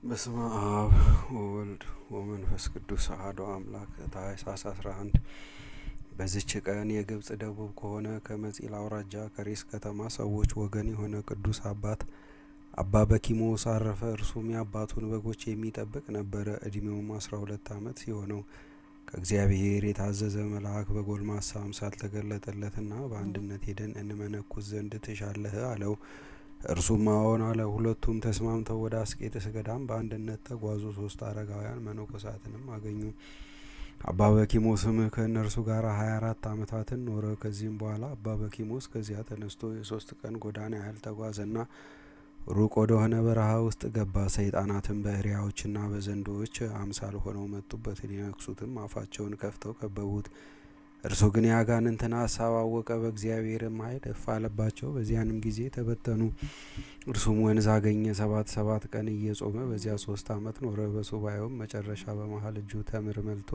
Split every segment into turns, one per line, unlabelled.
በስመ አብ ወወልድ ወመንፈስ ቅዱስ አሐዱ አምላክ። ታኅሳስ 11 በዚች ቀን የግብጽ ደቡብ ከሆነ ከመጺል አውራጃ ከሬስ ከተማ ሰዎች ወገን የሆነ ቅዱስ አባት አባ በኪሞስ አረፈ። እርሱም የአባቱን በጎች የሚጠብቅ ነበረ። ዕድሜውም 12 ዓመት ሲሆነው ከእግዚአብሔር የታዘዘ መልአክ በጎልማሳ አምሳል ተገለጠለትና በአንድነት ሄደን እንመነኩስ ዘንድ ትሻለህ አለው። እርሱም አዎን አለ። ሁለቱም ተስማምተው ወደ አስቄጥስ ገዳም በአንድነት ተጓዙ። 3 አረጋውያን መነኮሳትንም አገኙ። አባ በኪሞስም ከእነርሱ ጋር 24 ዓመታትን ኖረ። ከዚህም በኋላ አባ በኪሞስ ከዚያ ተነስቶ የ3 ቀን ጎዳና ያህል ተጓዘና ሩቅ ወደሆነ በረሃ ውስጥ ገባ። ሰይጣናትም በእሪያዎችና በዘንዶዎች አምሳል ሆነው መጡበት። ሊነክሱትም አፋቸውን ከፍተው ከበቡት። እርሱ ግን የአጋንንትን ሐሳብ አወቀ። በእግዚአብሔርም ኃይል እፍ አለባቸው። በዚያንም ጊዜ ተበተኑ። እርሱም ወንዝ አገኘ። 7 ቀን እየጾመ በዚያ 3 ዓመት ኖረ። በሱባኤውም መጨረሻ በመሃል እጁ ተምር መልቶ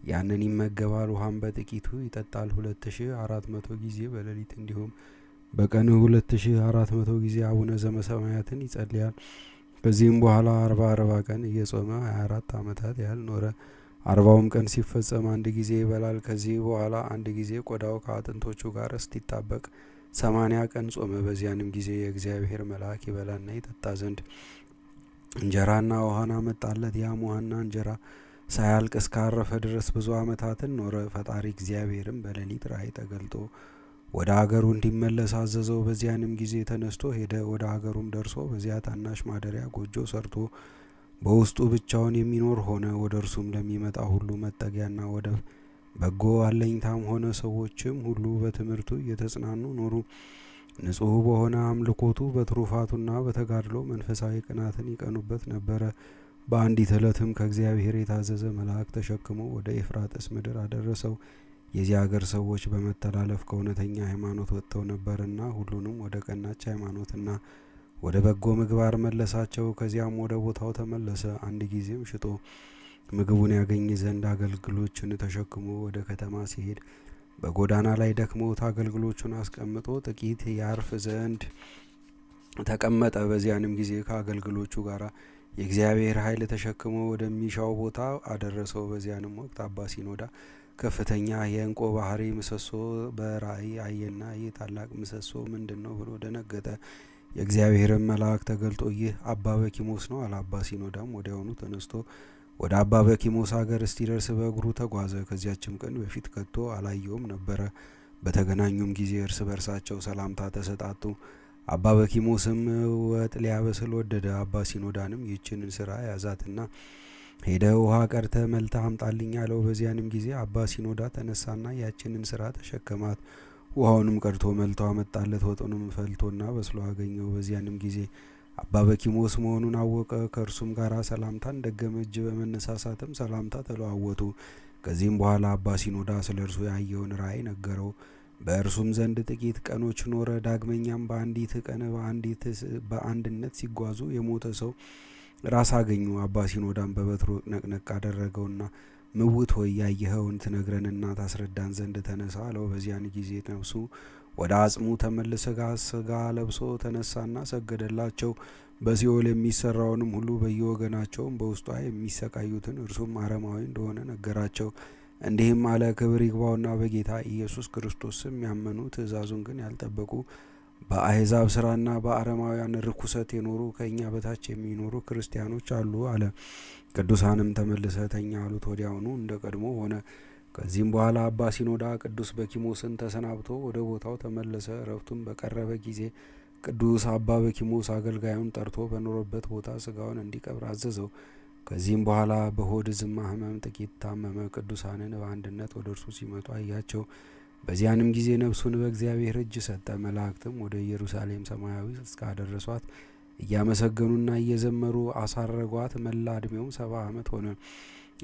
ያንን ይመገባል። ውሃም በጥቂቱ ይጠጣል። 2400 ጊዜ በሌሊት እንዲሁም በቀን 2400 ጊዜ አቡነ ዘበሰማያትን ይጸልያል። ከዚህም በኋላ 40 ቀን እየጾመ 24 ዓመታት ያህል ኖረ። 40ውም ቀን ሲፈጸም 1 ጊዜ ይበላል። ከዚህ በኋላ 1 ጊዜ ቆዳው ከአጥንቶቹ ጋር እስቲጣበቅ 80 ቀን ጾመ። በዚያንም ጊዜ የእግዚአብሔር መልአክ ይበላና ይጠጣ ዘንድ እንጀራና ውሃን አመጣለት። ያም ውሃና እንጀራ ሳያልቅ እስካረፈ ድረስ ብዙ ዓመታትን ኖረ። ፈጣሪ እግዚአብሔርም በሌሊት ራእይ ተገልጦ ወደ አገሩ እንዲመለስ አዘዘው። በዚያንም ጊዜ ተነስቶ ሄደ። ወደ አገሩም ደርሶ በዚያ ታናሽ ማደሪያ ጎጆ ሰርቶ በውስጡ ብቻውን የሚኖር ሆነ። ወደ እርሱም ለሚመጣ ሁሉ መጠጊያና ወደ በጎ አለኝታም ሆነ። ሰዎችም ሁሉ በትምህርቱ እየተጽናኑ ኖሩ። ንጹሕ በሆነ አምልኮቱ በትሩፋቱና በተጋድሎ መንፈሳዊ ቅናትን ይቀኑበት ነበረ። በአንዲት ዕለትም ከእግዚአብሔር የታዘዘ መልአክ ተሸክሞ ወደ ኤፍራጥስ ምድር አደረሰው። የዚህ አገር ሰዎች በመተላለፍ ከእውነተኛ ሃይማኖት ወጥተው ነበርና ሁሉንም ወደ ቀናች ሃይማኖትና ወደ በጎ ምግባር መለሳቸው። ከዚያም ወደ ቦታው ተመለሰ። 1 ጊዜም ሽጦ ምግቡን ያገኝ ዘንድ አገልግሎችን ተሸክሞ ወደ ከተማ ሲሄድ በጎዳና ላይ ደክሞት አገልግሎቹን አስቀምጦ ጥቂት ያርፍ ዘንድ ተቀመጠ። በዚያንም ጊዜ ከአገልግሎቹ ጋር የእግዚአብሔር ኃይል ተሸክሞ ወደሚሻው ቦታ አደረሰው። በዚያንም ወቅት አባ ሲኖዳ ከፍተኛ የእንቆ ባህሪ ምሰሶ በራእይ አየና ይህ ታላቅ ምሰሶ ምንድን ነው ብሎ ደነገጠ። የእግዚአብሔርን መልአክ ተገልጦ ይህ አባ በኪሞስ ነው አለ። አባ ሲኖዳም ወዲያውኑ ተነስቶ ወደ አባ በኪሞስ አገር እስቲደርስ በእግሩ ተጓዘ። ከዚያችም ቀን በፊት ከቶ አላየውም ነበረ። በተገናኙም ጊዜ እርስ በርሳቸው ሰላምታ ተሰጣጡ። አባ በኪሞስም ወጥ ሊያበስል ወደደ። አባ ሲኖዳንም ይህችን ስራ ያዛትና ሄደ ውሃ ቀርተ መልታ አምጣልኝ አለው። በዚያንም ጊዜ አባ ሲኖዳ ተነሳና ያችንን ስራ ተሸከማት። ውሃውንም ቀድቶ መልቶ አመጣለት። ወጡንም ፈልቶና በስሎ አገኘው። በዚያንም ጊዜ አባ በኪሞስ መሆኑን አወቀ። ከእርሱም ጋር ሰላምታን ደገመ። እጅ በመነሳሳትም ሰላምታ ተለዋወጡ። ከዚህም በኋላ አባ ሲኖዳ ስለ እርሱ ያየውን ራእይ ነገረው። በእርሱም ዘንድ ጥቂት ቀኖች ኖረ። ዳግመኛም በአንዲት ቀን በአንድነት ሲጓዙ የሞተ ሰው ራስ አገኙ። አባ ሲኖዳም በበትሩ ነቅነቅ አደረገውና ምውት ሆይ ያየኸውን ትነግረንና ታስረዳን ዘንድ ተነሳ አለው። በዚያን ጊዜ ነፍሱ ወደ አጽሙ ተመለሰ። ስጋ ለብሶ ተነሳና ሰገደላቸው። በሲኦል የሚሰራውንም ሁሉ በየወገናቸውም በውስጧ የሚሰቃዩትን እርሱም አረማዊ እንደሆነ ነገራቸው። እንዲህም አለ። ክብር ይግባውና በጌታ ኢየሱስ ክርስቶስ ስም ያመኑ ትእዛዙን ግን ያልጠበቁ በአሕዛብ ስራና በአረማውያን ርኩሰት የኖሩ ከእኛ በታች የሚኖሩ ክርስቲያኖች አሉ አለ። ቅዱሳንም ተመልሰ ተኛ አሉት። ወዲያውኑ እንደ ቀድሞ ሆነ። ከዚህም በኋላ አባ ሲኖዳ ቅዱስ በኪሞስን ተሰናብቶ ወደ ቦታው ተመለሰ። እረፍቱም በቀረበ ጊዜ ቅዱስ አባ በኪሞስ አገልጋዩን ጠርቶ በኖረበት ቦታ ስጋውን እንዲቀብር አዘዘው። ከዚህም በኋላ በሆድ ዝማ ሕመም ጥቂት ታመመ። ቅዱሳንን በአንድነት ወደ እርሱ ሲመጡ አያቸው። በዚያንም ጊዜ ነፍሱን በእግዚአብሔር እጅ ሰጠ። መላእክትም ወደ ኢየሩሳሌም ሰማያዊ እስካደረሷት እያመሰገኑና እየዘመሩ አሳረጓት። መላ ዕድሜውም 70 ዓመት ሆነ።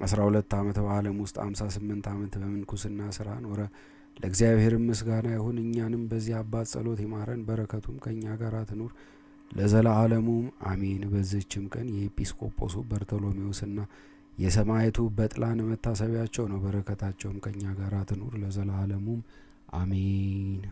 12 ዓመት በዓለም ውስጥ 58 ዓመት በምንኩስና ስራ ኖረ። ለእግዚአብሔር ምስጋና ይሁን። እኛንም በዚህ አባት ጸሎት ይማረን፣ በረከቱም ከእኛ ጋር ትኑር ለዘላለሙ አሜን። በዚህችም ቀን የኤጲስቆጶሱ በርቶሎሜዎስና የሰማዕቱ በጥላን መታሰቢያቸው ነው። በረከታቸውም ከእኛ ጋር ትኑር ለዘላለሙ አሜን።